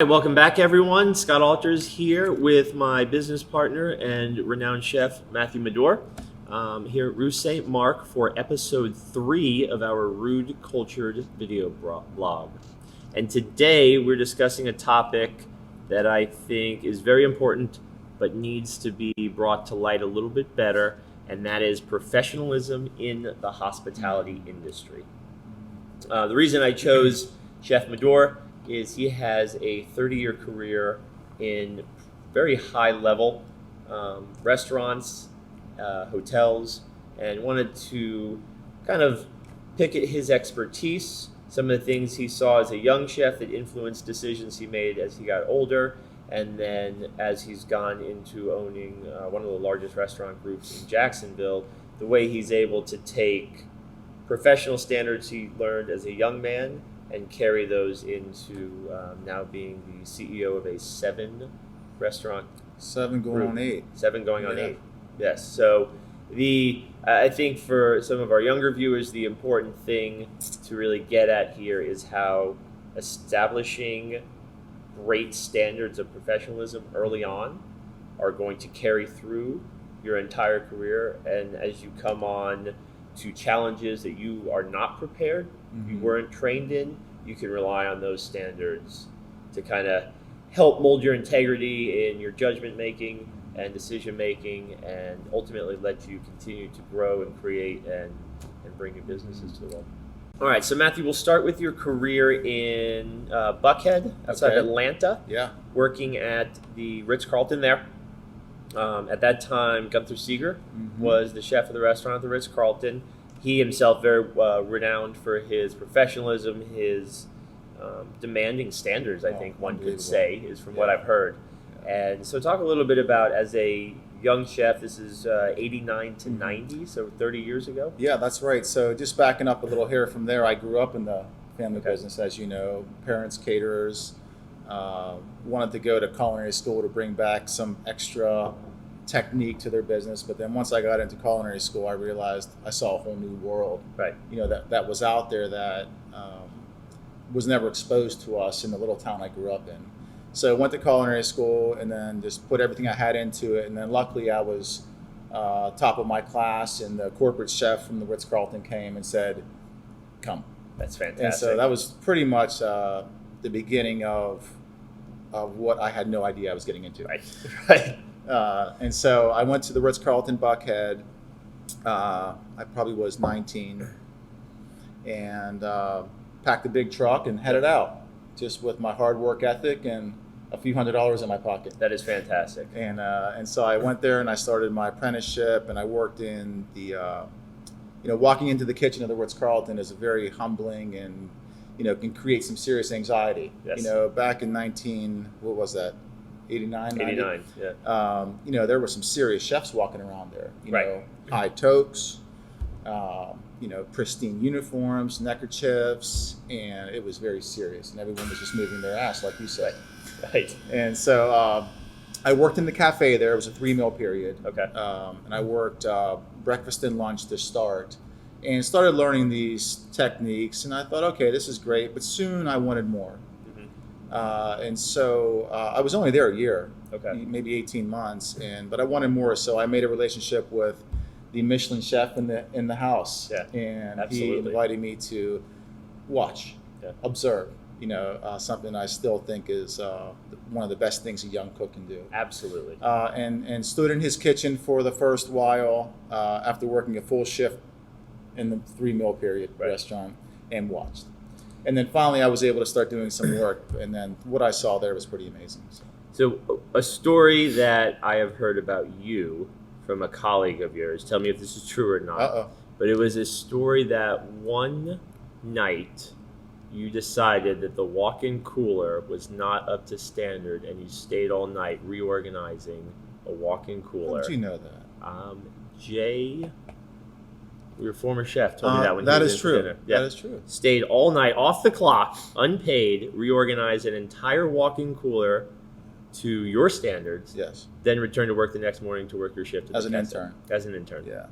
Hi, welcome back, everyone. Scott Alters here with my business partner and renowned chef, Matthew Medure, here at Rue Saint-Marc for episode 3 of our Rude Cultured video blog. And today we're discussing a topic that I think is very important but needs to be brought to light a little bit better, and that is professionalism in the hospitality industry. The reason I chose Chef Medure is he has a 30-year career in very high-level restaurants, hotels, and wanted to kind of pick at his expertise, some of the things he saw as a young chef that influenced decisions he made as he got older, and then as he's gone into owning one of the largest restaurant groups in Jacksonville, the way he's able to take professional standards he learned as a young man and carry those into now being the CEO of a 7-restaurant 7 going group. on 8. 7 going on Yeah. 8. Yes. So I think for some of our younger viewers, the important thing to really get at here is how establishing great standards of professionalism early on are going to carry through your entire career, and as you come on to challenges that you are not prepared, you weren't trained in, you can rely on those standards to kind of help mold your integrity in your judgment making and decision making, and ultimately let you continue to grow and create and bring your businesses to the world. All right, so Matthew, we'll start with your career in Buckhead, outside of Atlanta, Yeah. working at the Ritz-Carlton there. At that time, Gunther Seeger was the chef of the restaurant at the Ritz-Carlton. He himself very renowned for his professionalism, his demanding standards, I think one could say, is from what I've heard. Yeah. And so talk a little bit about, as a young chef, this is 89 to 90, so 30 years ago? Yeah, that's right. So just backing up a little here from there, I grew up in the family business, as you know. Parents caterers, wanted to go to culinary school to bring back some extra technique to their business, but then once I got into culinary school, I realized I saw a whole new world. Right. That was out there that was never exposed to us in the little town I grew up in. So I went to culinary school and then just put everything I had into it, and then luckily I was top of my class, and the corporate chef from the Ritz-Carlton came and said, "Come." That's fantastic. And so that was pretty much the beginning of what I had no idea I was getting into. Right. And so I went to the Ritz-Carlton Buckhead. I probably was 19, and packed a big truck and headed out, just with my hard work ethic and a few $100s in my pocket. That is fantastic. And so I went there and I started my apprenticeship, and I worked in the, walking into the kitchen of the Ritz-Carlton is a very humbling and, can create some serious anxiety. Yes. Back in 89, 90? 89, yeah. There were some serious chefs walking around there. Right. High toques, pristine uniforms, neckerchiefs, and it was very serious. And everyone was just moving their ass, like you said. Right. And so I worked in the cafe there. It was a 3-meal period. Okay. And I worked breakfast and lunch to start, and started learning these techniques. And I thought, okay, this is great, but soon I wanted more. And so I was only there a year, maybe 18 months, but I wanted more. So I made a relationship with the Michelin chef in the house, and absolutely. He invited me to watch, observe. Something I still think is one of the best things a young cook can do. Absolutely. And stood in his kitchen for the first while after working a full shift in the 3-meal period restaurant, and watched. And then finally I was able to start doing some work, and then what I saw there was pretty amazing. So a story that I have heard about you from a colleague of yours, tell me if this is true or not, but it was a story that one night you decided that the walk-in cooler was not up to standard, and you stayed all night reorganizing a walk-in cooler. How did you know that? Jay, your former chef, told me that when that he was is in true. dinner. Yeah. That is true. Stayed all night off the clock, unpaid, reorganized an entire walk-in cooler to your standards. Yes. Then returned to work the next morning to work your shift As an intern. As an intern. Yeah.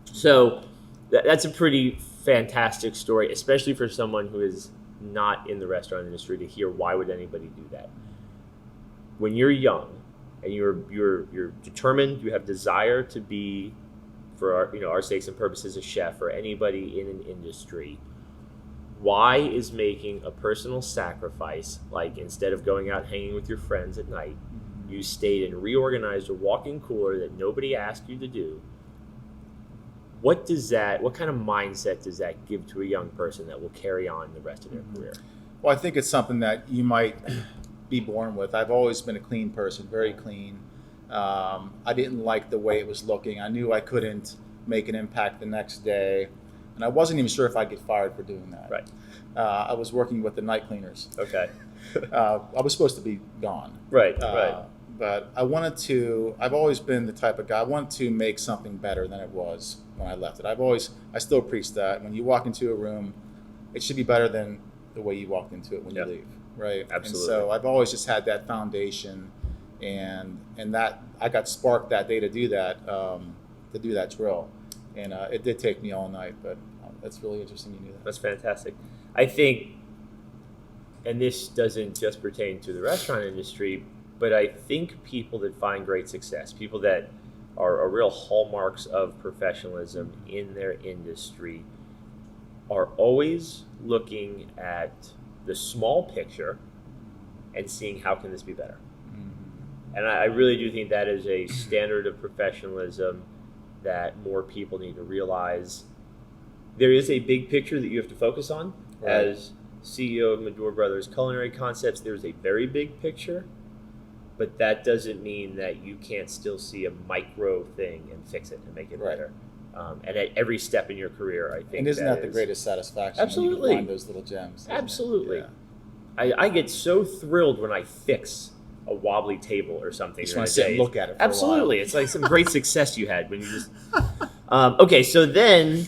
So that's a pretty fantastic story, especially for someone who is not in the restaurant industry to hear why would anybody do that. When you're young and you're determined, you have desire to be, for our sakes and purposes, a chef or anybody in an industry, why is making a personal sacrifice, like instead of going out hanging with your friends at night, you stayed and reorganized a walk-in cooler that nobody asked you to do? What kind of mindset does that give to a young person that will carry on the rest of their career? Well, I think it's something that you might be born with. I've always been a clean person, very clean. I didn't like the way it was looking. I knew I couldn't make an impact the next day, and I wasn't even sure if I'd get fired for doing that. Right. I was working with the night cleaners. Okay. I was supposed to be gone. Right. But I've always been the type of guy, I wanted to make something better than it was when I left it. I still preach that. When you walk into a room, it should be better than the way you walked into it when you leave. Right. Absolutely. And so I've always just had that foundation, and that I got sparked that day to do that drill. And it did take me all night, but that's really interesting you knew that. That's fantastic. I think, and this doesn't just pertain to the restaurant industry, but I think people that find great success, people that are real hallmarks of professionalism in their industry, are always looking at the small picture and seeing how can this be better. Mm-hmm. And I really do think that is a standard of professionalism that more people need to realize. There is a big picture that you have to focus on. Right. As CEO of Medure Brothers Culinary Concepts, there's a very big picture, but that doesn't mean that you can't still see a micro thing and fix it and make it better. And at every step in your career, I think. And isn't that the greatest satisfaction? Absolutely. When you find those little gems. Absolutely. Yeah. I get so thrilled when I fix a wobbly table or something. You just want to sit and look at it for absolutely. a while. It's like some great success you had when you just. Okay, so then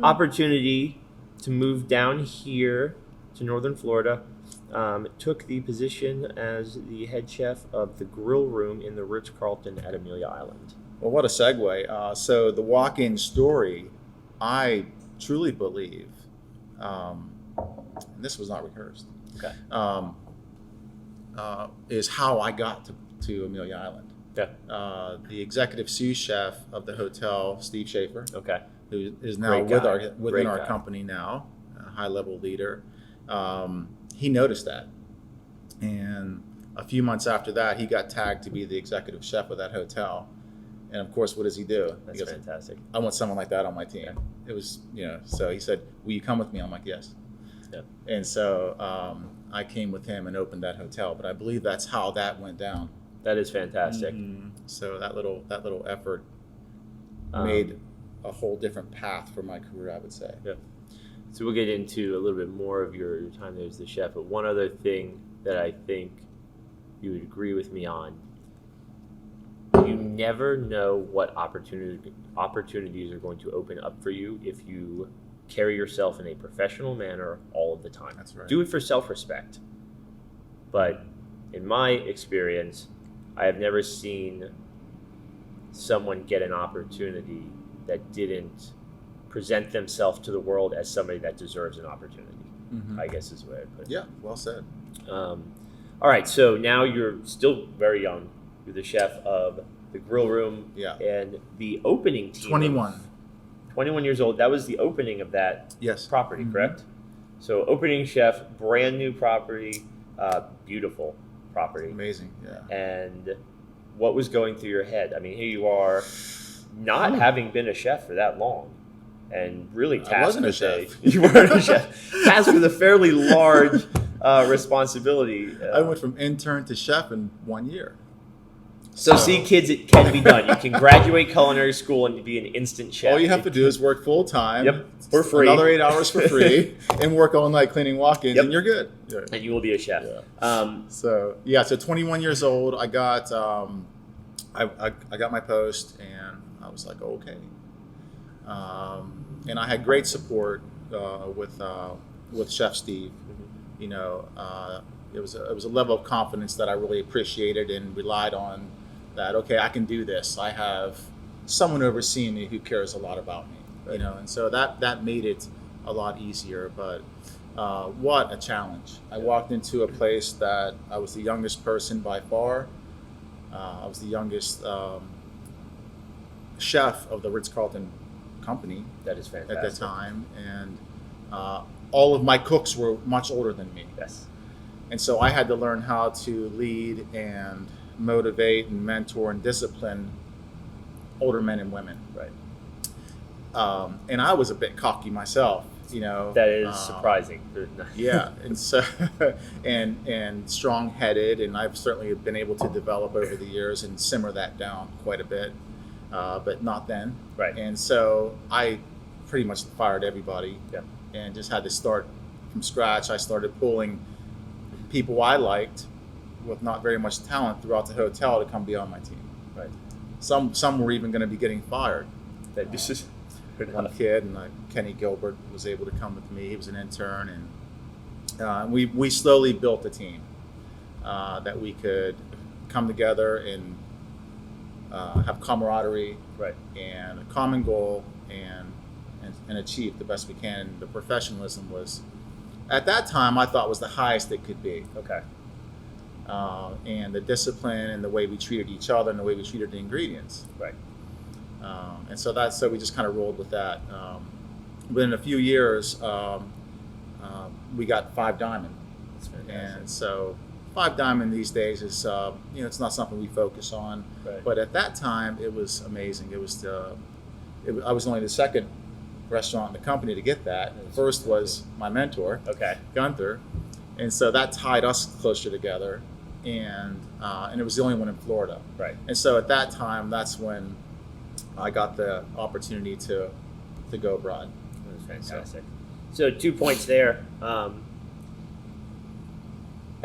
opportunity to move down here to Northern Florida. Took the position as the head chef of the grill room in the Ritz-Carlton at Amelia Island. Well, what a segue. So the walk-in story, I truly believe, and this was not rehearsed, is how I got to Amelia Island. Yeah. The executive sous chef of the hotel, Steve Schaefer, who is now within our company now, a high-level leader, he noticed that. And a few months after that, he got tagged to be the executive chef of that hotel. And of course, what does he do? That's he goes, fantastic. I want someone like that on my team. Yeah. It was, so he said, will you come with me? I'm like, yes. Yeah. And so I came with him and opened that hotel. But I believe that's how that went down. That is fantastic. Mm-hmm. So that little effort made a whole different path for my career, I would say. Yeah. So we'll get into a little bit more of your time there as the chef. But one other thing that I think you would agree with me on, you never know what opportunities are going to open up for you if you carry yourself in a professional manner all of the time. That's right. Do it for self-respect. But in my experience, I have never seen someone get an opportunity that didn't present themselves to the world as somebody that deserves an opportunity. Mm-hmm. I guess is the way I'd put it. Yeah, well said. All right, so now you're still very young. You're the chef of the grill room and the opening team. 21 years old. That was the opening of that property, correct? So opening chef, brand new property, beautiful property. Amazing, yeah. And what was going through your head? I mean, here you are, not having been a chef for that long, and really tasked. I wasn't a chef. You weren't a chef. Tasked with a fairly large responsibility. I went from intern to chef in 1 year. So see, kids, it can be done. You can graduate culinary school and be an instant chef. All you have to do is work full time. Yep, for free. Another 8 hours for free, and work all night cleaning walk-ins, and you're good. And you will be a chef. Yeah. So 21 years old, I got I got my post, and I was like, okay. And I had great support with Chef Steve. Mm-hmm. It was a level of confidence that I really appreciated and relied on. That I can do this. I have someone overseeing me who cares a lot about me, and so that made it a lot easier. But what a challenge. I walked into a place that I was the youngest person by far. I was the youngest chef of the Ritz-Carlton company That is at fantastic. the time, and all of my cooks were much older than me. Yes. And so I had to learn how to lead and motivate and mentor and discipline older men and women. Right. And I was a bit cocky myself, you know. That is surprising. Yeah, and so and strong-headed, and I've certainly been able to develop over the years and simmer that down quite a bit, but not then. Right. And so I pretty much fired everybody, Yeah. and just had to start from scratch. I started pulling people I liked with not very much talent throughout the hotel to come be on my team. Right. Some were even going to be getting fired. This is One kid, and Kenny Gilbert was able to come with me. He was an intern, and we slowly built a team that we could come together and have camaraderie, right. and a common goal, and achieve the best we can. And the professionalism was, at that time, I thought was the highest it could be. Okay. And the discipline and the way we treated each other and the way we treated the ingredients. Right. And so we just kind of rolled with that. Within a few years, we got 5 Diamond. That's fantastic. And so 5 Diamond these days is, it's not something we focus on. Right. But at that time, it was amazing. I was only the second restaurant in the company to get that. That's First was my mentor, Okay. Gunther. And so that tied us closer together. And it was the only one in Florida. Right. And so at that time, that's when I got the opportunity to go abroad. That's fantastic. So 2 points there. I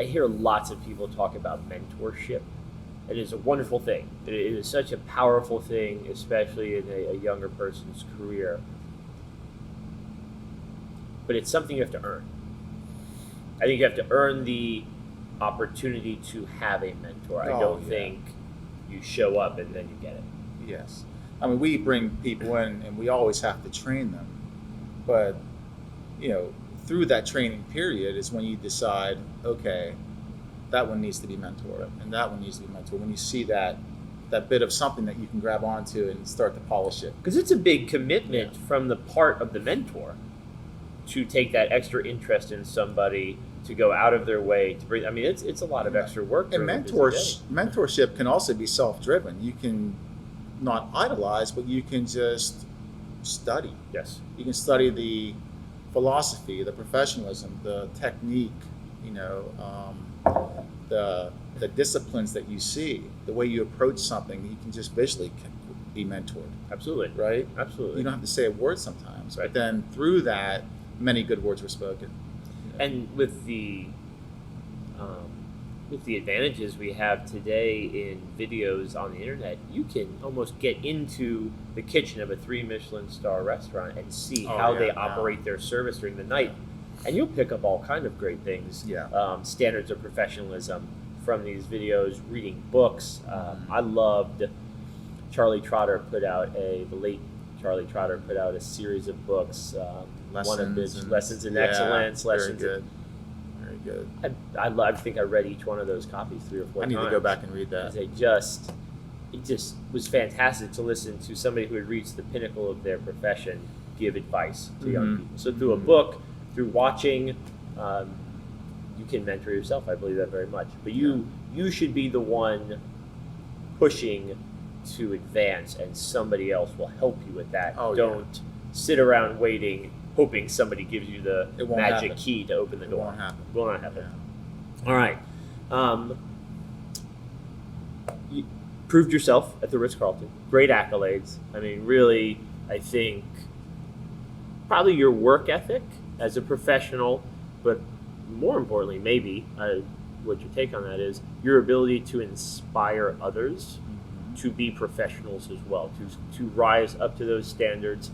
hear lots of people talk about mentorship. It is a wonderful thing. It is such a powerful thing, especially in a younger person's career. But it's something you have to earn. I think you have to earn the opportunity to have a mentor. I don't think you show up and then you get it. Yes. I mean, we bring people in and we always have to train them. But, through that training period is when you decide, okay, that one needs to be mentored and that one needs to be mentored. When you see that bit of something that you can grab onto and start to polish it. Because it's a big commitment from the part of the mentor to take that extra interest in somebody, to go out of their way to bring. I mean, it's a lot of extra work. And mentorship can also be self-driven. You can not idolize, but you can just study. Yes. You can study the philosophy, the professionalism, the technique, the disciplines that you see, the way you approach something. You can just visually be mentored. Absolutely. Right? Absolutely. You don't have to say a word sometimes, Right. but then through that, many good words were spoken. And with the advantages we have today in videos on the internet, you can almost get into the kitchen of a 3 Michelin star restaurant and see how they operate their service during the night, and you'll pick up all kind of great things. Yeah. Standards of professionalism from these videos, reading books. I loved Charlie Trotter the late Charlie Trotter put out a series of books. One of which Lessons in Excellence. Lessons. Very good. I think I read each one of those copies 3 or 4 times. I need to go back and read that. It just was fantastic to listen to somebody who had reached the pinnacle of their profession give advice to young people. So through a book, through watching, you can mentor yourself. I believe that very much. But you should be the one pushing to advance, and somebody else will help you with that. Don't sit around waiting, hoping somebody gives you the magic key to open the door. It won't happen. Will not happen. Yeah. All right. You proved yourself at the Ritz-Carlton. Great accolades. I mean, really, I think probably your work ethic as a professional, but more importantly, maybe what your take on that is, your ability to inspire others to be professionals as well, to rise up to those standards,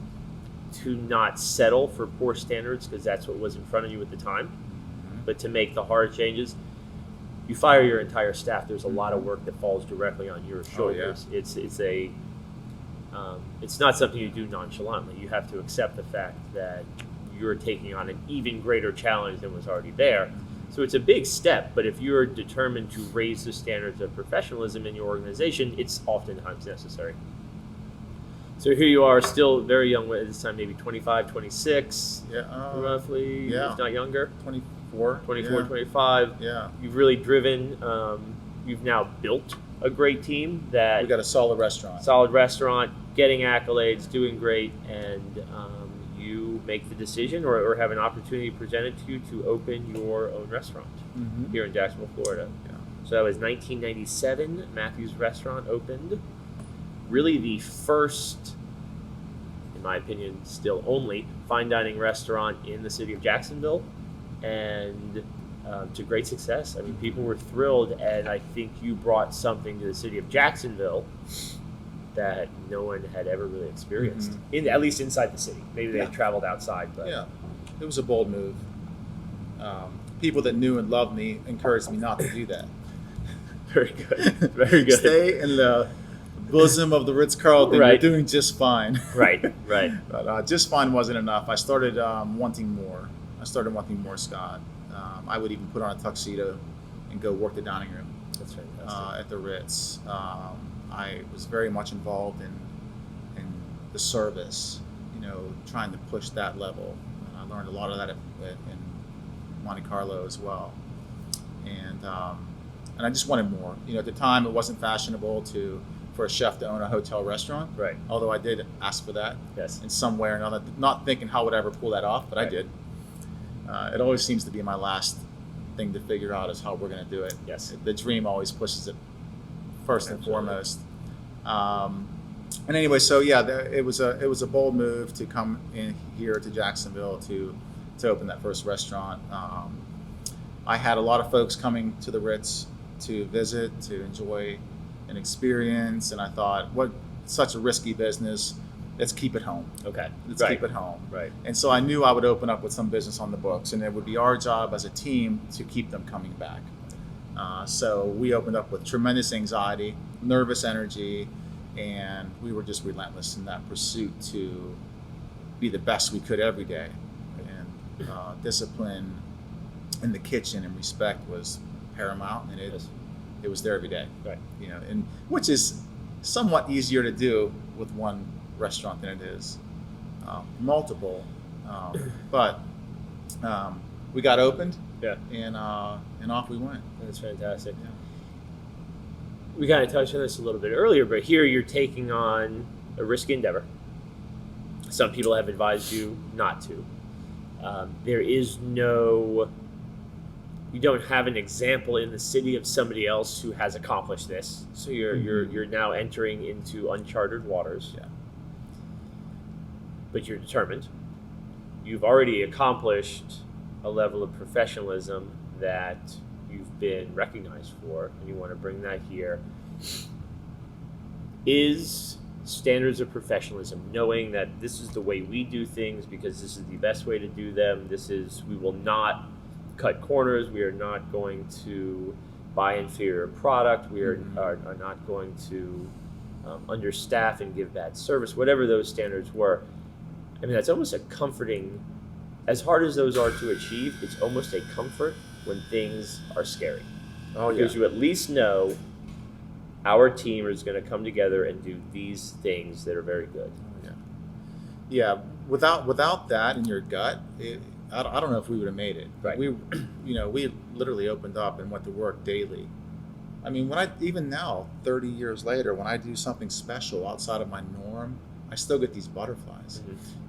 to not settle for poor standards because that's what was in front of you at the time, but to make the hard changes. You fire your entire staff. There's a lot of work that falls directly on your shoulders. It's not something you do nonchalantly. You have to accept the fact that you're taking on an even greater challenge than was already there. So it's a big step, but if you're determined to raise the standards of professionalism in your organization, it's oftentimes necessary. So here you are, still very young at this time, maybe 25, 26, roughly, if not younger. 24, 25. Yeah. You've really driven, you've now built a great team that... We got a solid restaurant. Getting accolades, doing great, and you make the decision or have an opportunity presented to you to open your own restaurant here in Jacksonville, Florida. Yeah. So that was 1997. Matthew's Restaurant opened. Really the first, in my opinion, still only fine dining restaurant in the city of Jacksonville, and to great success. I mean, people were thrilled, and I think you brought something to the city of Jacksonville that no one had ever really experienced, at least inside the city. Maybe they had traveled outside, but yeah, it was a bold move. People that knew and loved me encouraged me not to do that. Very good, very good. Stay in the bosom of the Ritz-Carlton. Right. You're doing just fine. Right. But just fine wasn't enough. I started wanting more. Scott. I would even put on a tuxedo and go work the dining room. That's fantastic. At the Ritz. I was very much involved in the service, trying to push that level. And I learned a lot of that in Monte Carlo as well. And I just wanted more. At the time, it wasn't fashionable for a chef to own a hotel restaurant. Right. Although I did ask for that. Yes. In some way or another, not thinking how would I ever pull that off, but I did. It always seems to be my last thing to figure out is how we're going to do it. Yes. The dream always pushes it first and foremost. And anyway, so it was a bold move to come in here to Jacksonville to open that first restaurant. I had a lot of folks coming to the Ritz to visit, to enjoy an experience, and I thought, what such a risky business. Let's keep it home. Okay. Let's keep it home. Right. And so I knew I would open up with some business on the books, and it would be our job as a team to keep them coming back. So we opened up with tremendous anxiety, nervous energy, and we were just relentless in that pursuit to be the best we could every day. And discipline in the kitchen and respect was paramount, and it was there every day. Right. And which is somewhat easier to do with one restaurant than it is multiple. But we got opened. Yeah. And off we went. That's fantastic. Yeah. We kind of touched on this a little bit earlier, but here you're taking on a risky endeavor. Some people have advised you not to. You don't have an example in the city of somebody else who has accomplished this. So you're now entering into uncharted waters. Yeah. But you're determined. You've already accomplished a level of professionalism that you've been recognized for, and you want to bring that here. Is standards of professionalism, knowing that this is the way we do things because this is the best way to do them, we will not cut corners, we are not going to buy inferior product, we are not going to understaff and give bad service, whatever those standards were. I mean, that's almost a comforting, as hard as those are to achieve, it's almost a comfort when things are scary. Oh, yeah. Because you at least know our team is going to come together and do these things that are very good. Yeah. Without that in your gut, I don't know if we would have made it. Right. We literally opened up and went to work daily. I mean, even now, 30 years later, when I do something special outside of my norm, I still get these butterflies.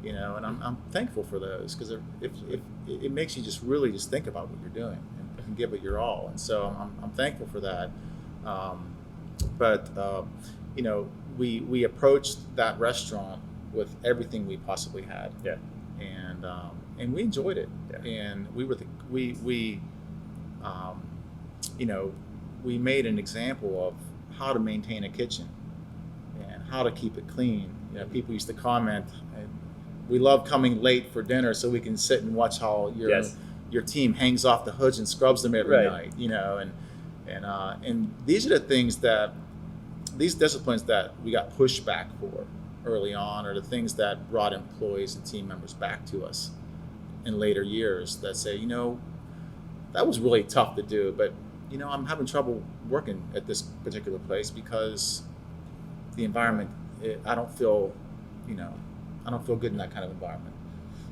And I'm thankful for those, because it makes you just really just think about what you're doing and give it your all. And so I'm thankful for that. But we approached that restaurant with everything we possibly had. Yeah. And we enjoyed it. Yeah. And we made an example of how to maintain a kitchen and how to keep it clean. People used to comment, we love coming late for dinner so we can sit and watch how your team hangs off the hoods and scrubs them every night. And these are the things these disciplines that we got pushback for early on, are the things that brought employees and team members back to us. in later years that say, that was really tough to do, but I'm having trouble working at this particular place because the environment, I don't feel good in that kind of environment.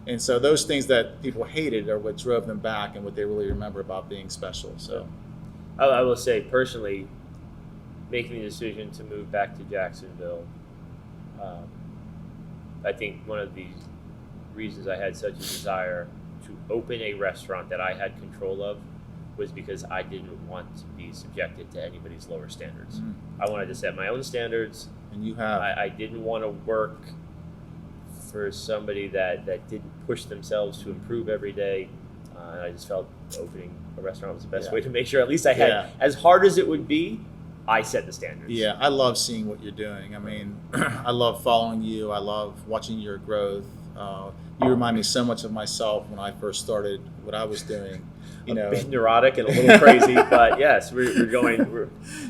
And so those things that people hated are what drove them back and what they really remember about being special. So I will say personally, making the decision to move back to Jacksonville, I think one of the reasons I had such a desire to open a restaurant that I had control of was because I didn't want to be subjected to anybody's lower standards. I wanted to set my own standards. And you have. I didn't want to work for somebody that didn't push themselves to improve every day. And I just felt opening a restaurant was the best way to make sure at least I had, as hard as it would be, I set the standards. Yeah, I love seeing what you're doing. I mean, I love following you. I love watching your growth. You remind me so much of myself when I first started what I was doing. A bit neurotic and a little crazy, but yes, we're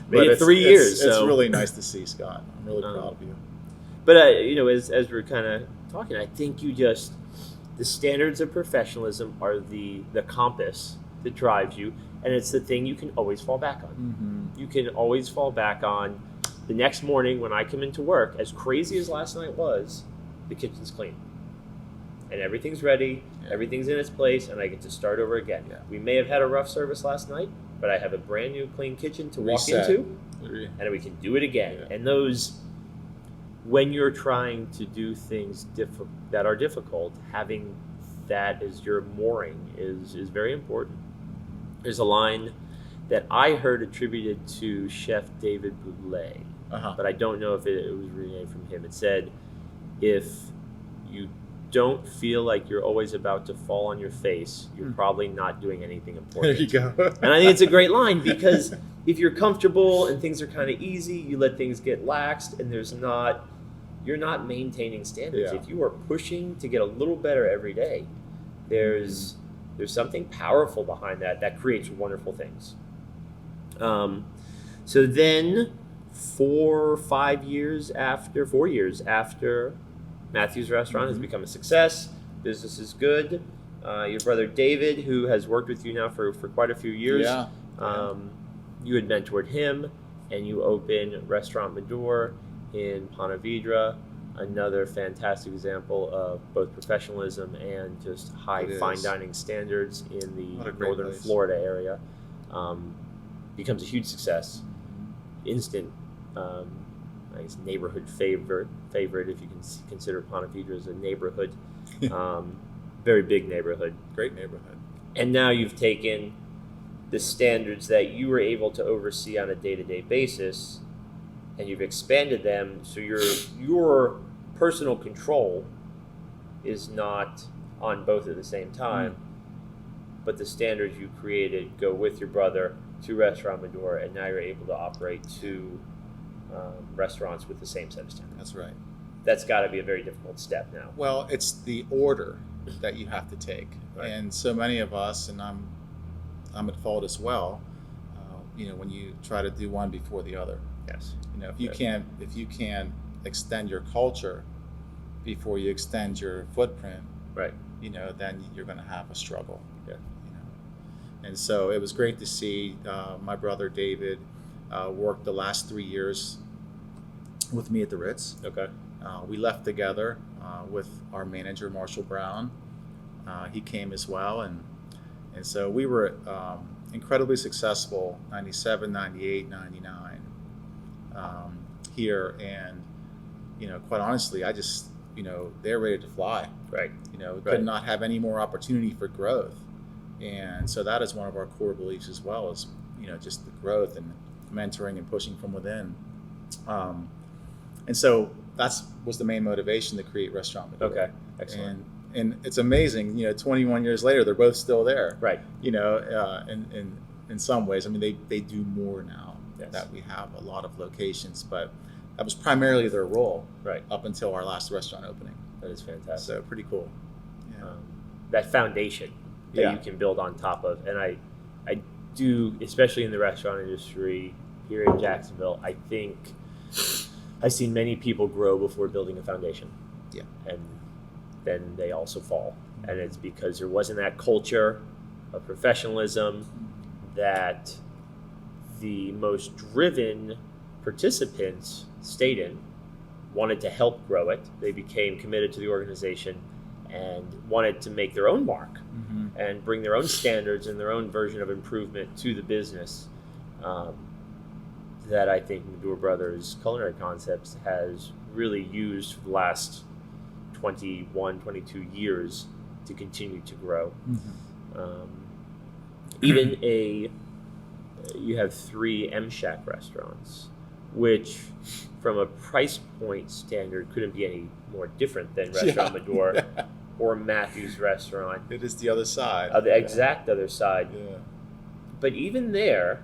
made it 3 years. It's really nice to see, Scott. I'm really proud of you. But as we're kind of talking, I think the standards of professionalism are the compass that drives you, and it's the thing you can always fall back on. Mm-hmm. You can always fall back on the next morning when I come into work. As crazy as last night was, the kitchen's clean. And everything's ready, everything's in its place, and I get to start over again. Yeah. We may have had a rough service last night, but I have a brand new clean kitchen to walk into, and we can do it again. Yeah. And those, when you're trying to do things that are difficult, having that as your mooring is very important. There's a line that I heard attributed to Chef David Boulay, but I don't know if it was renamed from him. It said, if you don't feel like you're always about to fall on your face, you're probably not doing anything important. There you go. And I think it's a great line, because if you're comfortable and things are kind of easy, you let things get laxed, and you're not maintaining standards. Yeah. If you are pushing to get a little better every day, there's something powerful behind that creates wonderful things. So then 4 years after Matthew's restaurant has become a success, business is good. Your brother David, who has worked with you now for quite a few years, you had mentored him, and you opened Restaurant Medure in Ponte Vedra, another fantastic example of both professionalism and just high fine dining standards in the northern Florida area. Becomes a huge success, instant I guess neighborhood favorite if you can consider Ponte Vedra as a neighborhood. Very big neighborhood. Great neighborhood. And now you've taken the standards that you were able to oversee on a day-to-day basis, and you've expanded them, so your personal control is not on both at the same time, but the standards you created go with your brother to Restaurant Medure, and now you're able to operate two restaurants with the same set of standards. That's right. That's got to be a very difficult step now. Well, it's the order that you have to take, right. And so many of us, and I'm at fault as well. When you try to do one before the other. Yes. If you can't extend your culture before you extend your footprint, right? Then you're going to have a struggle. Yeah. And so it was great to see my brother David work the last 3 years with me at the Ritz. Okay. We left together with our manager Marshall Brown. He came as well, and so we were incredibly successful 97, 98, 99 here, and quite honestly, I just they're ready to fly. Right. Could not have any more opportunity for growth, and so that is one of our core beliefs as well, is just the growth and mentoring and pushing from within. And so that was the main motivation to create Restaurant Medure. Okay, excellent. And it's amazing, 21 years later, they're both still there. Right. In some ways, I mean, they do more now. Yes. That we have a lot of locations, but that was primarily their role. Right. Up until our last restaurant opening. That is fantastic. So pretty cool. Yeah. That foundation that you can build on top of, and I do, especially in the restaurant industry here in Jacksonville, I think I've seen many people grow before building a foundation. Yeah. And then they also fall. And it's because there wasn't that culture of professionalism that the most driven participants stayed in, wanted to help grow it. They became committed to the organization and wanted to make their own mark and bring their own standards and their own version of improvement to the business. That I think Medure Brothers Culinary Concepts has really used for the last 21, 22 years to continue to grow. Even you have 3 M-Shack restaurants, which from a price point standard couldn't be any more different than Restaurant Medure or Matthew's restaurant. It is the other side. The exact other side. Yeah. But even there,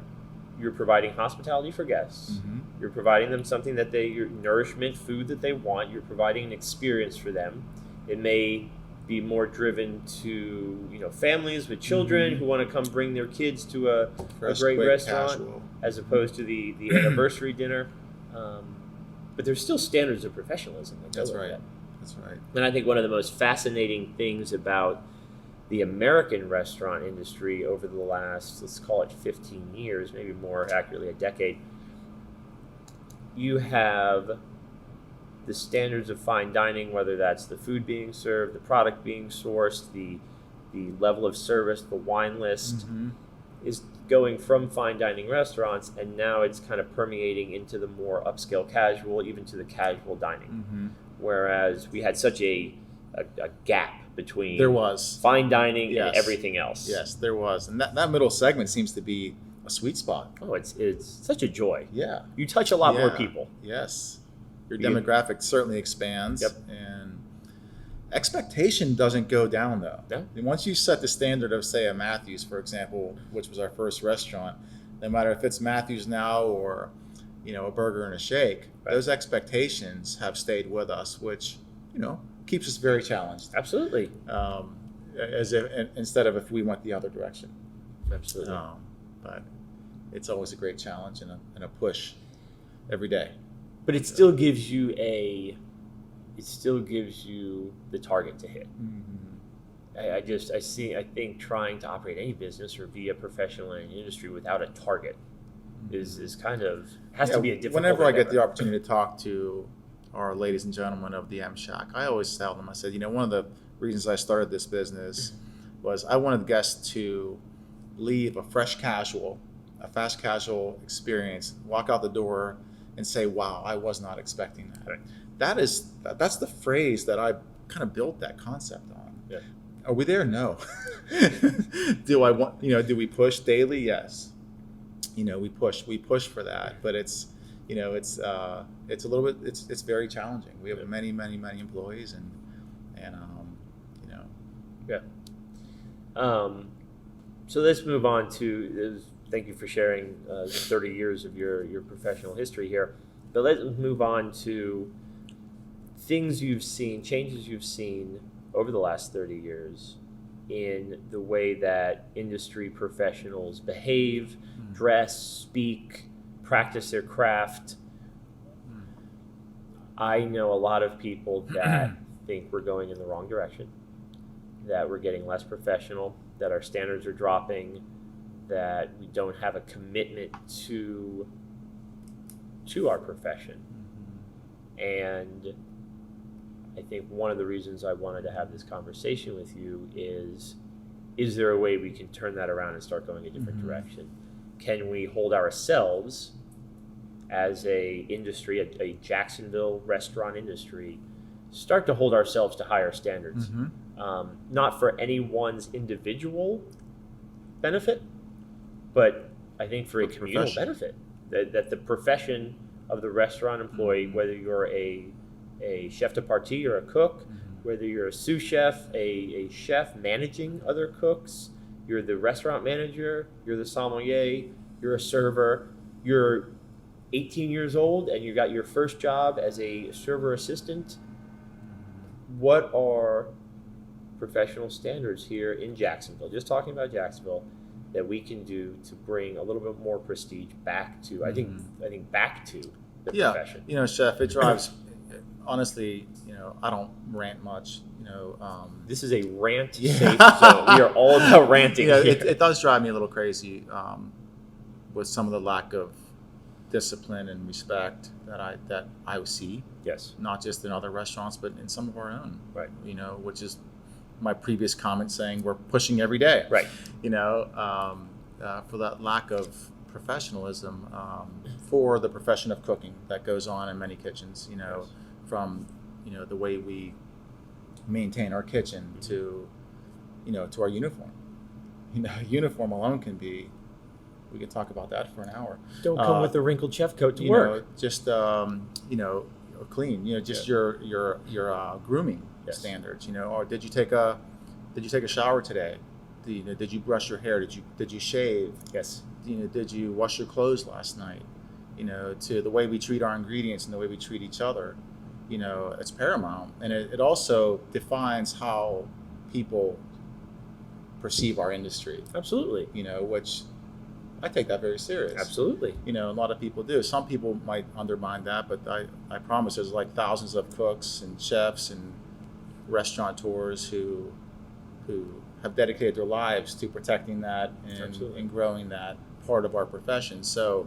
you're providing hospitality for guests. You're providing them something that your nourishment, food that they want. You're providing an experience for them. It may be more driven to families with children who want to come bring their kids to a great restaurant, casual, as opposed to the anniversary dinner. But there's still standards of professionalism. That's right. That's right. And I think one of the most fascinating things about the American restaurant industry over the last, let's call it 15 years, maybe more accurately a decade, you have the standards of fine dining, whether that's the food being served, the product being sourced, the level of service, the wine list, is going from fine dining restaurants, and now it's kind of permeating into the more upscale casual, even to the casual dining. Whereas we had such a gap between fine dining and everything else. Yes, there was. And that middle segment seems to be a sweet spot. Oh, it's such a joy. Yeah. You touch a lot more people. Yes. Your demographic certainly expands. And expectation doesn't go down, though. No. And once you set the standard of, say, a Matthew's, for example, which was our first restaurant, no matter if it's Matthew's now or a burger and a shake, those expectations have stayed with us, which keeps us very challenged. Absolutely. As if instead of if we went the other direction. Absolutely. But it's always a great challenge and a push every day. But it still gives you the target to hit. I think trying to operate any business or be a professional in an industry without a target is kind of has to be a difficult. Whenever I get the opportunity to talk to our ladies and gentlemen of the M-Shack, I always tell them, I said, one of the reasons I started this business was I wanted guests to leave a fast casual experience, walk out the door and say, wow, I was not expecting that. Right. That's the phrase that I kind of built that concept on. Yeah. Are we there? No. Do we push daily? Yes. We push for that, but it's a little bit, it's very challenging. We have many employees and So let's move on to, thank you for sharing 30 years of your professional history here, but let's move on to things you've seen, changes you've seen over the last 30 years in the way that industry professionals behave, dress, speak, practice their craft. I know a lot of people that think we're going in the wrong direction, that we're getting less professional, that our standards are dropping, that we don't have a commitment to our profession. And I think one of the reasons I wanted to have this conversation with you is there a way we can turn that around and start going a different direction? Can we hold ourselves as a industry, a Jacksonville restaurant industry, start to hold ourselves to higher standards? Not for anyone's individual benefit, but I think for a communal benefit. That the profession of the restaurant employee, whether you're a chef de partie or a cook, whether you're a sous chef, a chef managing other cooks, you're the restaurant manager, you're the sommelier, you're a server, you're 18 years old and you got your first job as a server assistant. What are professional standards here in Jacksonville, just talking about Jacksonville, that we can do to bring a little bit more prestige back to, I think back to the profession? Chef, it drives honestly, I don't rant much. This is a rant Yeah. safe zone. We are all about ranting here. It does drive me a little crazy with some of the lack of discipline and respect that I see. Yes. Not just in other restaurants, but in some of our own. Right. Which is my previous comment saying we're pushing every day. Right. For that lack of professionalism for the profession of cooking that goes on in many kitchens. Yes. From the way we maintain our kitchen to to our uniform. Uniform alone can be. We could talk about that for an hour. Don't come with a wrinkled chef coat to work. Just clean. Just your grooming standards. Or did you take a shower today? Did you brush your hair? Did you shave? Yes. Did you wash your clothes last night? To the way we treat our ingredients and the way we treat each other. It's paramount, and it also defines how people perceive our industry. Absolutely. Which I take that very serious. Absolutely. A lot of people do. Some people might undermine that, but I promise there's like thousands of cooks and chefs and restaurateurs who have dedicated their lives to protecting that and growing that part of our profession. So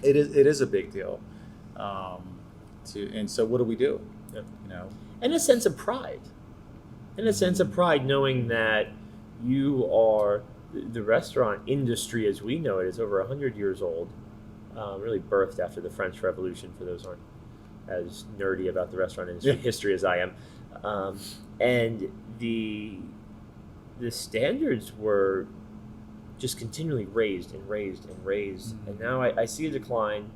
it is a big deal. And so what do we do? Yep. And a sense of pride. Knowing that you are the restaurant industry as we know it is over 100 years old, really birthed after the French Revolution, for those who aren't as nerdy about the restaurant industry history as I am. And the standards were just continually raised and raised and raised. Mm-hmm. And now I see a decline,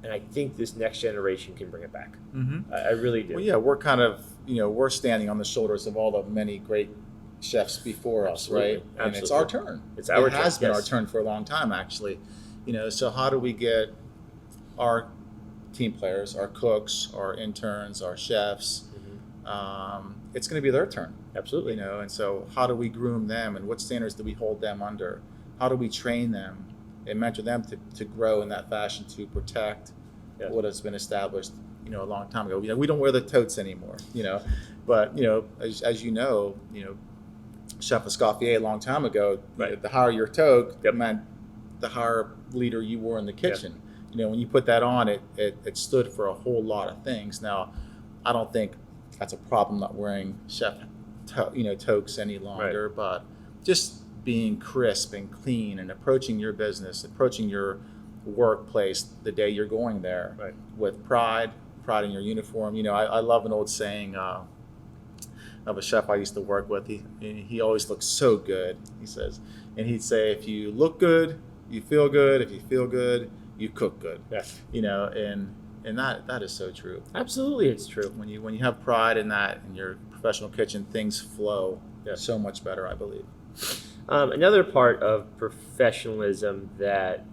and I think this next generation can bring it back. Mm-hmm. I really do. Well, yeah, we're kind of, we're standing on the shoulders of all the many great chefs before us, right? And it's our turn. It has been our turn for a long time, actually. So how do we get our team players, our cooks, our interns, our chefs? Mm-hmm. It's going to be their turn. Absolutely. And so how do we groom them, and what standards do we hold them under? How do we train them and mentor them to grow in that fashion, to protect what has been established, a long time ago? We don't wear the totes anymore, but as Chef Escoffier a long time ago, the higher your toque meant the higher leader you were in the kitchen. When you put that on, it stood for a whole lot of things. Now, I don't think that's a problem not wearing chef toques any longer, but just being crisp and clean and approaching your business, approaching your workplace the day you're going there with pride in your uniform. I love an old saying of a chef I used to work with. He always looked so good, he says. And he'd say, if you look good, you feel good. If you feel good, you cook good. Yes. And that is so true. Absolutely, it's true. When you have pride in that, in your professional kitchen, things flow so much better, I believe. Another part of professionalism that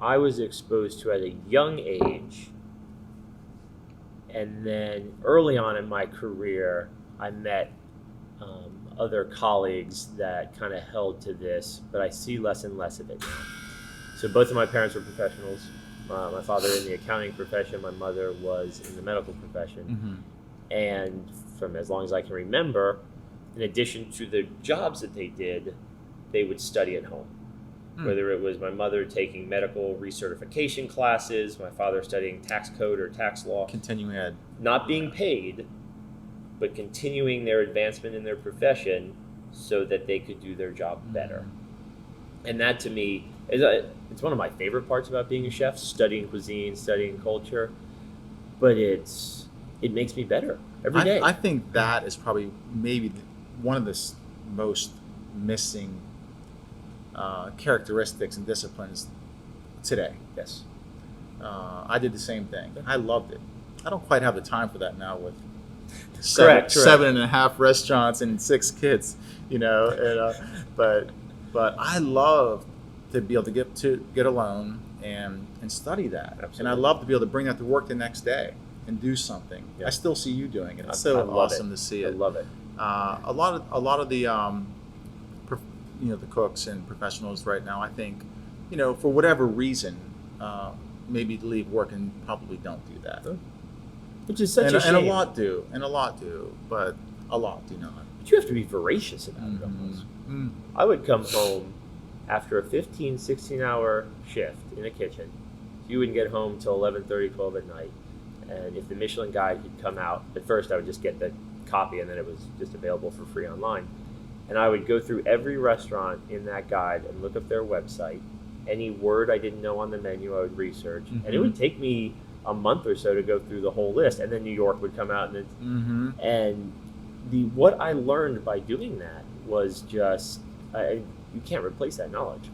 I was exposed to at a young age, and then early on in my career, I met other colleagues that kind of held to this, but I see less and less of it now. So both of my parents were professionals. My father in the accounting profession, my mother was in the medical profession. Mm-hmm. And from as long as I can remember, in addition to the jobs that they did, they would study at home. Whether it was my mother taking medical recertification classes, my father studying tax code or tax law. Continuing ed. Not being paid, but continuing their advancement in their profession so that they could do their job better. And that, to me, it's one of my favorite parts about being a chef, studying cuisine, studying culture. But it makes me better every day. I think that is probably maybe one of the most missing characteristics and disciplines today. Yes. I did the same thing. I loved it. I don't quite have the time for that now with Correct. 7.5 restaurants and 6 kids, but I love to be able to get alone and study that. Absolutely. And I love to be able to bring that to work the next day and do something. Yeah. I still see you doing it. It's so awesome to see it. I love it. A lot of the the cooks and professionals right now, I think, for whatever reason, maybe leave work and probably don't do that. Which is such a shame. And a lot do, but a lot do not. But you have to be voracious about it almost. Mm. I would come home after a 15, 16-hour shift in a kitchen. You wouldn't get home till 11:30, 12 at night. And if the Michelin Guide had come out, at first I would just get the copy and then it was just available for free online. And I would go through every restaurant in that guide and look up their website. Any word I didn't know on the menu, I would research. Mm-hmm. And it would take me a month or so to go through the whole list. And then New York would come out. And what I learned by doing that was just, you can't replace that knowledge.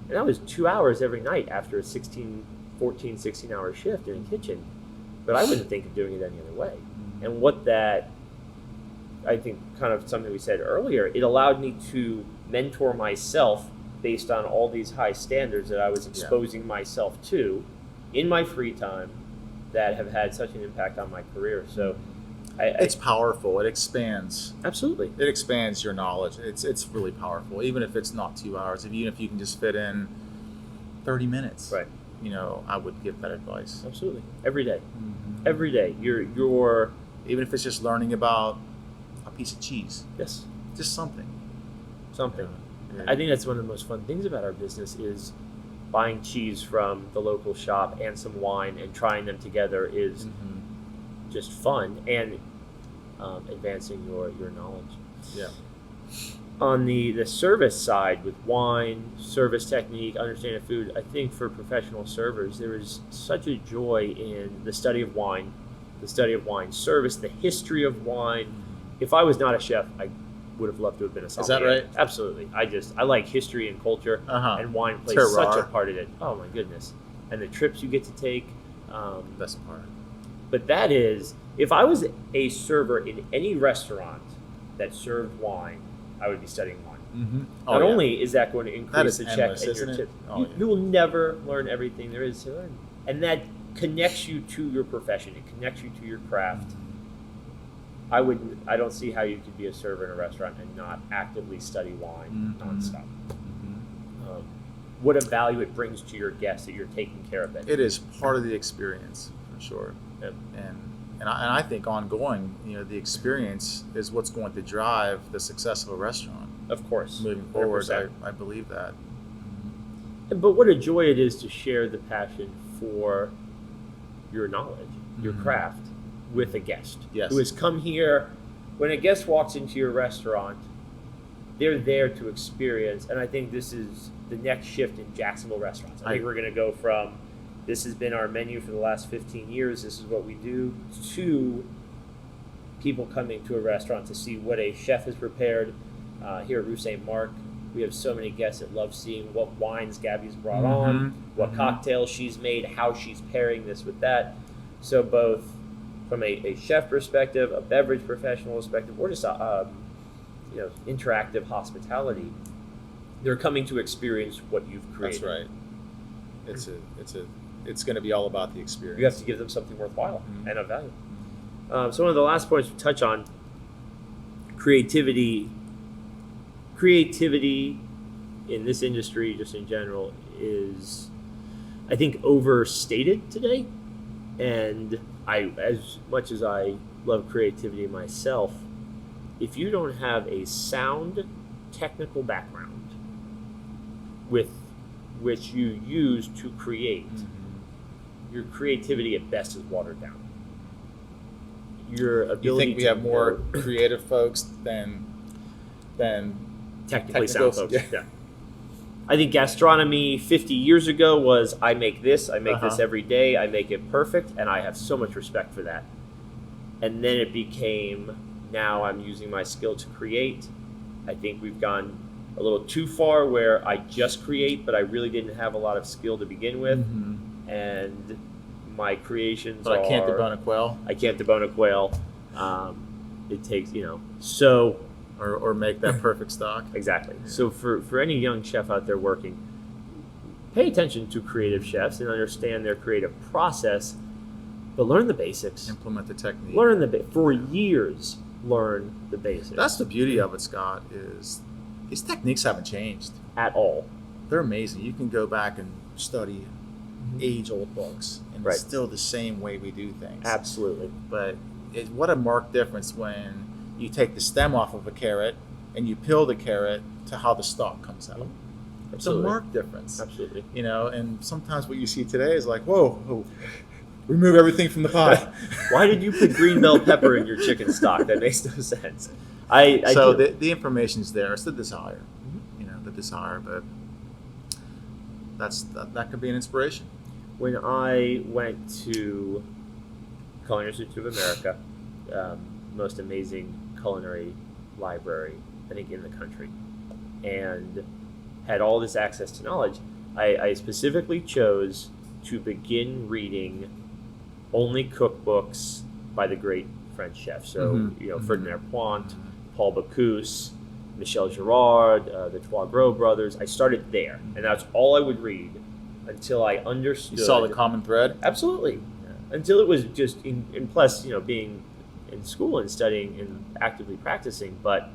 And that was 2 hours every night after a 16-hour shift in a kitchen. But I wouldn't think of doing it any other way. And what that, I think, kind of something we said earlier, it allowed me to mentor myself based on all these high standards that I was exposing myself to in my free time that have had such an impact on my career. So it's powerful. It expands. Absolutely. It expands your knowledge. It's really powerful, even if it's not 2 hours. Even if you can just fit in 30 minutes. Right. I would give that advice. Absolutely. Every day. Mm-hmm. Every day. You're even if it's just learning about a piece of cheese. Yes. Just something. Yeah. I think that's one of the most fun things about our business is buying cheese from the local shop and some wine and trying them together is just fun and advancing your knowledge. Yeah. On the service side with wine, service technique, understanding food, I think for professional servers, there is such a joy in the study of wine service, the history of wine. If I was not a chef, I would have loved to have been a sommelier. Is that right? Absolutely. I like history and culture, and wine plays such a part in it. Oh my goodness. And the trips you get to take. Best part. But that is, if I was a server in any restaurant that served wine, I would be studying wine. Mm-hmm. Not only is that going to increase the check and your tip, you will never learn everything there is to learn. And that connects you to your profession. It connects you to your craft. I don't see how you could be a server in a restaurant and not actively study wine nonstop. What a value it brings to your guests that you're taking care of them. It is part of the experience for sure. Yep. And I think ongoing, the experience is what's going to drive the success of a restaurant. Of course. Moving forward, 100%. I believe that. But what a joy it is to share the passion for your knowledge, your craft, with a guest who has come here. When a guest walks into your restaurant, they're there to experience, and I think this is the next shift in Jacksonville restaurants. I think we're going to go from, this has been our menu for the last 15 years, this is what we do, to people coming to a restaurant to see what a chef has prepared. Here at Rue Saint-Marc, we have so many guests that love seeing what wines Gabby's brought on, what cocktails she's made, how she's pairing this with that. So both from a chef perspective, a beverage professional perspective, or just interactive hospitality, they're coming to experience what you've created. That's right. It's going to be all about the experience. You have to give them something worthwhile and of value. So one of the last points to touch on, creativity in this industry, just in general, is, I think, overstated today. And as much as I love creativity myself, if you don't have a sound technical background with which you use to create, your creativity at best is watered down. Your ability. You think we have more creative folks than technically sound folks? Yeah. I think gastronomy 50 years ago was, I make this every day, I make it perfect, and I have so much respect for that. And then it became, now I'm using my skill to create. I think we've gone a little too far where I just create, but I really didn't have a lot of skill to begin with. And my creations I can't debone a quail. I can't debone a quail. It takes, so... Or make that perfect stock. Exactly. Yeah. So for any young chef out there working, pay attention to creative chefs and understand their creative process, but learn the basics. Implement the technique. For years, learn the basics. That's the beauty of it, Scott, is these techniques haven't changed. At all. They're amazing. You can go back and study age-old books, and Right. it's still the same way we do things. Absolutely. But what a marked difference when you take the stem off of a carrot and you peel the carrot to how the stalk comes out. It's a Absolutely. marked difference. Absolutely. And sometimes what you see today is like, whoa, remove everything from the pot. Why did you put green bell pepper in your chicken stock? That makes no sense. So the information's there. It's the desire, the desire. But that could be an inspiration. When I went to Culinary Institute of America, most amazing culinary library, I think, in the country, and had all this access to knowledge, I specifically chose to begin reading only cookbooks by the great French chefs. So, Ferdinand Pointe, Paul Bocuse, Michel Girard, the Trois Gros brothers. I started there, and that's all I would read until I understood. You saw the common thread? Absolutely. Until it was just, and plus, being in school and studying and actively practicing. But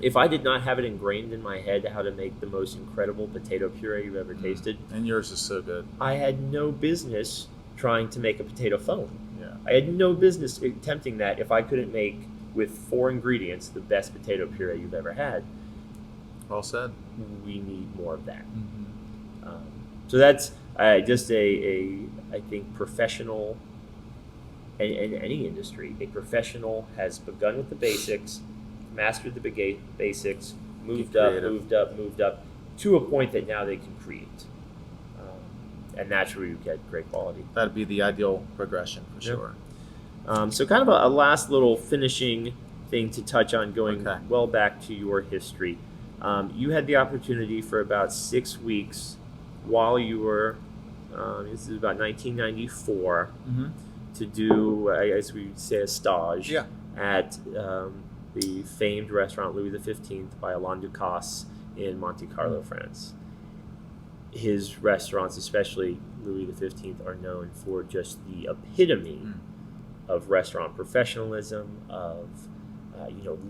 if I did not have it ingrained in my head how to make the most incredible potato puree you've ever tasted, and yours is so good, I had no business trying to make a potato foam. Yeah. I had no business attempting that if I couldn't make, with 4 ingredients, the best potato puree you've ever had. Well said. We need more of that. Mm-hmm. So that's just I think professional, in any industry, a professional has begun with the basics, mastered the basics, moved up to a point that now they can create. And that's where you get great quality. That'd be the ideal progression for sure. So kind of a last little finishing thing to touch on, going well back to your history. You had the opportunity for about 6 weeks while you were, this is about 1994, to do, I guess we'd say, a stage at the famed restaurant Louis XV by Alain Ducasse in Monte Carlo, France. His restaurants, especially Louis XV, are known for just the epitome of restaurant professionalism, of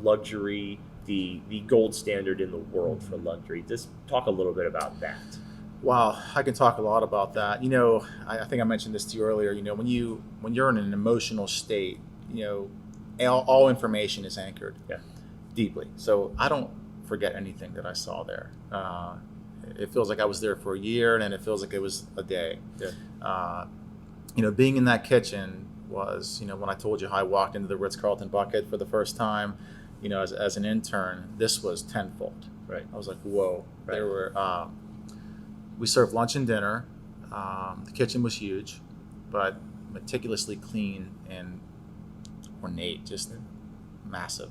luxury, the gold standard in the world for luxury. Just talk a little bit about that. Wow, I can talk a lot about that. I think I mentioned this to you earlier. When you're in an emotional state, all information is anchored deeply. So I don't forget anything that I saw there. It feels like I was there for a year, and then it feels like it was a day. Being in that kitchen was, when I told you how I walked into the Ritz-Carlton bucket for the first time, as an intern, this was tenfold. Right. I was like, whoa. Right. There were, we served lunch and dinner. The kitchen was huge, but meticulously clean and ornate, just massive,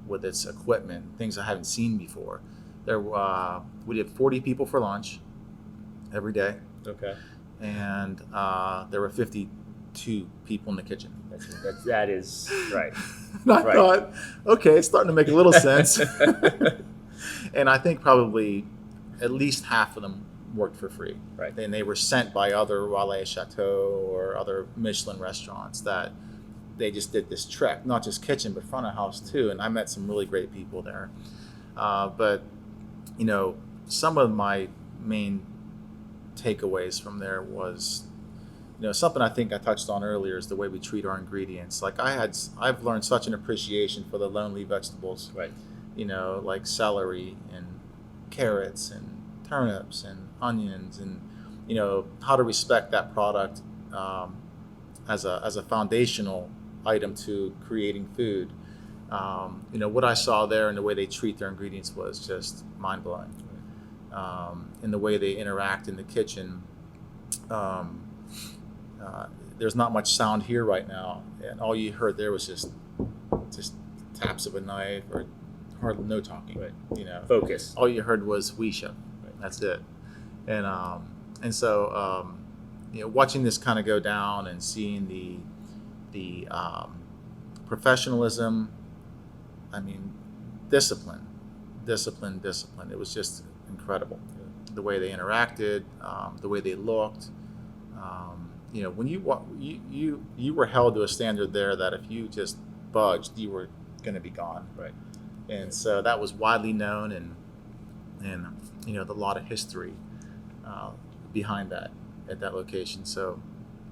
with its equipment, things I haven't seen before. We did 40 people for lunch every day. Okay. And there were 52 people in the kitchen. That is right. And I thought, okay, it's starting to make a little sense. And I think probably at least half of them worked for free. Right. And they were sent by other Relais Chateau or other Michelin restaurants that they just did this trek, not just kitchen, but front of house too. And I met some really great people there. But some of my main takeaways from there was, something I think I touched on earlier is the way we treat our ingredients. Like I've learned such an appreciation for the lonely vegetables, like celery and carrots and turnips and onions, and how to respect that product as a foundational item to creating food. What I saw there and the way they treat their ingredients was just mind-blowing. And the way they interact in the kitchen. There's not much sound here right now, and all you heard there was just taps of a knife or hardly no talking. Focus. All you heard was "we chef." That's it. And so watching this kind of go down and seeing the professionalism. I mean, discipline. It was just incredible. The way they interacted, the way they looked. When you were held to a standard there that if you just budged, you were going to be gone. Right. And so that was widely known, and a lot of history behind that. at that location. So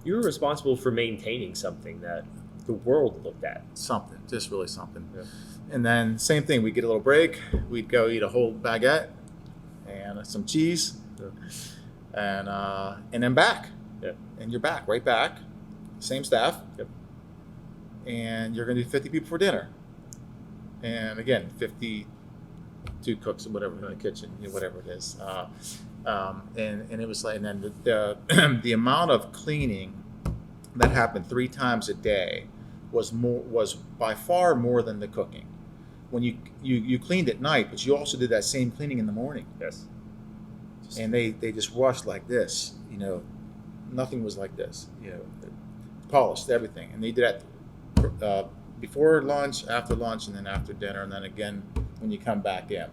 You were responsible for maintaining something that the world looked at. something, just really something. Yeah. And then same thing, we'd get a little break. We'd go eat a whole baguette and some cheese, and then back. Yeah. And you're back, right back, same staff. Yep. And you're going to do 50 people for dinner. And again, 52 cooks or whatever in the kitchen, whatever it is. And it was like, and then the amount of cleaning that happened 3 times a day was by far more than the cooking. When you cleaned at night, but you also did that same cleaning in the morning. Yes. And they just washed like this, nothing was like this, polished everything. And they did that before lunch, after lunch, and then after dinner, and then again when you come back in.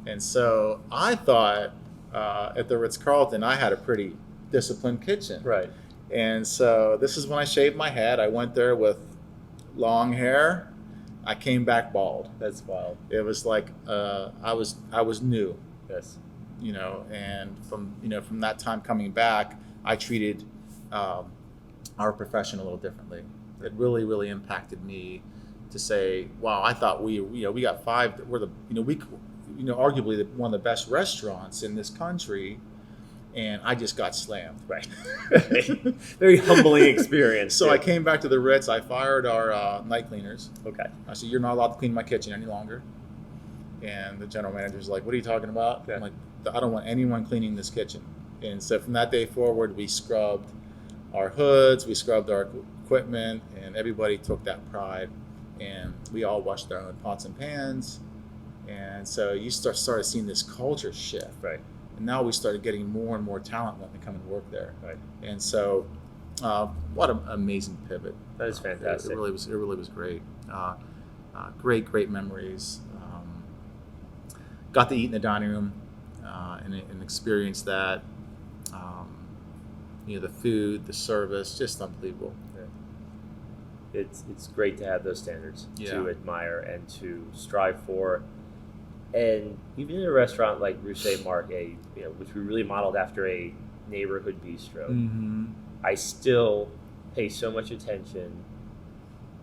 And so I thought at the Ritz-Carlton I had a pretty disciplined kitchen. Right. And so this is when I shaved my head. I went there with long hair. I came back bald. That's wild. It was like I was new. Yes. And from that time coming back, I treated our profession a little differently. It really, really impacted me to say, wow, I thought we got 5. We're the arguably one of the best restaurants in this country, and I just got slammed. Right. Very humbling experience. So I came back to the Ritz. I fired our night cleaners. Okay. I said, you're not allowed to clean my kitchen any longer. And the general manager's like, what are you talking about? Yeah. I'm like, I don't want anyone cleaning this kitchen. And so from that day forward, we scrubbed our hoods, we scrubbed our equipment, and everybody took that pride. And we all washed our own pots and pans. And so you started seeing this culture shift. Right. And now we started getting more and more talent wanting to come and work there. Right. And so what an amazing pivot. That is fantastic. It really was great. Great memories. Got to eat in the dining room and experience that. The food, the service, just unbelievable. Yeah. It's great to have those standards to admire and to strive for. And even in a restaurant like Rue Saint-Marc, which we really modeled after a neighborhood bistro, Mm-hmm. I still pay so much attention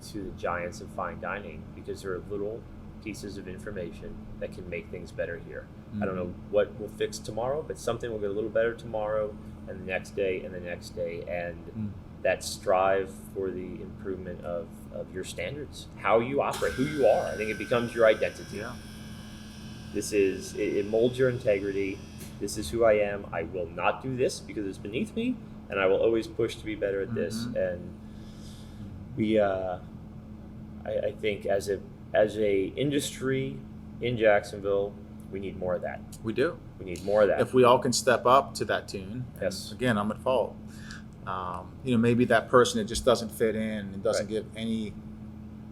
to the giants of fine dining because there are little pieces of information that can make things better here. Mm-hmm. I don't know what we'll fix tomorrow, but something will get a little better tomorrow, and the next day, and the next day, and that strive for the improvement of your standards, how you operate, who you are. I think it becomes your identity. Yeah. It molds your integrity. This is who I am. I will not do this because it's beneath me, and I will always push to be better at this. Mm-hmm. And we, I think as a industry in Jacksonville, we need more of that. We do. We need more of that. If we all can step up to that tune, Yes. Again, I'm at fault. Maybe that person that just doesn't fit in and doesn't Right. give any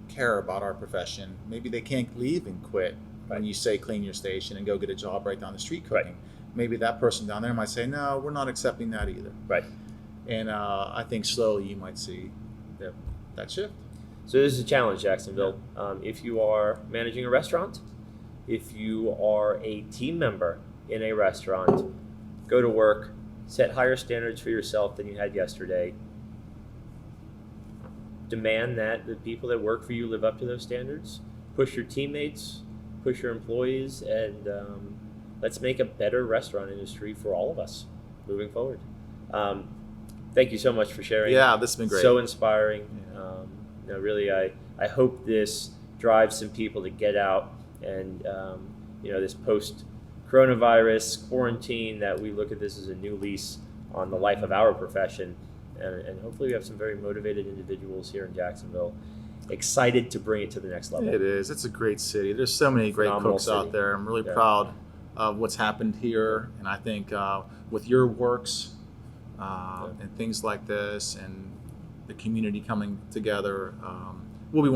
care about our profession. Maybe they can't leave and quit when you say clean your station and go get a job right down the street cooking. Right. Maybe that person down there might say, no, we're not accepting that either. Right. And I think slowly you might see that shift. So this is a challenge, Jacksonville. If you are managing a restaurant, if you are a team member in a restaurant, go to work, set higher standards for yourself than you had yesterday. Demand that the people that work for you live up to those standards. Push your teammates, push your employees, and let's make a better restaurant industry for all of us moving forward. Thank you so much for sharing. Yeah, this has been great. So inspiring. Yeah. Really, I hope this drives some people to get out and, this post-coronavirus quarantine, that we look at this as a new lease on the life of our profession. And hopefully we have some very motivated individuals here in Jacksonville excited to bring it to the next level. It is. It's a great city. There's so many great Phenomenal cooks city. out there. I'm really proud of what's happened here. And I think with your works and things like this and the community coming together, we'll be one